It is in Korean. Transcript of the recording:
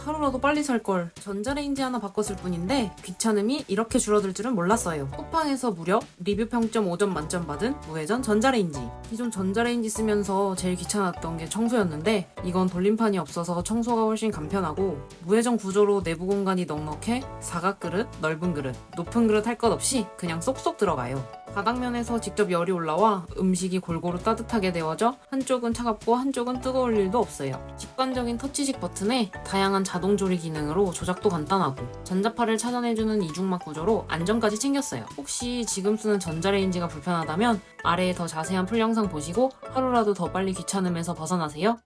하루라도 빨리 살걸. 전자레인지 하나 바꿨을 뿐인데 귀찮음이 이렇게 줄어들 줄은 몰랐어요. 쿠팡에서 무려 리뷰 평점 5점 만점 받은 무회전 전자레인지. 기존 전자레인지 쓰면서 제일 귀찮았던 게 청소였는데 이건 돌림판이 없어서 청소가 훨씬 간편하고 무회전 구조로 내부 공간이 넉넉해 사각 그릇, 넓은 그릇, 높은 그릇 할 것 없이 그냥 쏙쏙 들어가요. 바닥면에서 직접 열이 올라와 음식이 골고루 따뜻하게 데워져 한쪽은 차갑고 한쪽은 뜨거울 일도 없어요. 직관적인 터치식 버튼에 다양한 자동 조리 기능으로 조작도 간단하고 전자파를 차단해주는 이중막 구조로 안전까지 챙겼어요. 혹시 지금 쓰는 전자레인지가 불편하다면 아래에 더 자세한 풀 영상 보시고 하루라도 더 빨리 귀찮음에서 벗어나세요.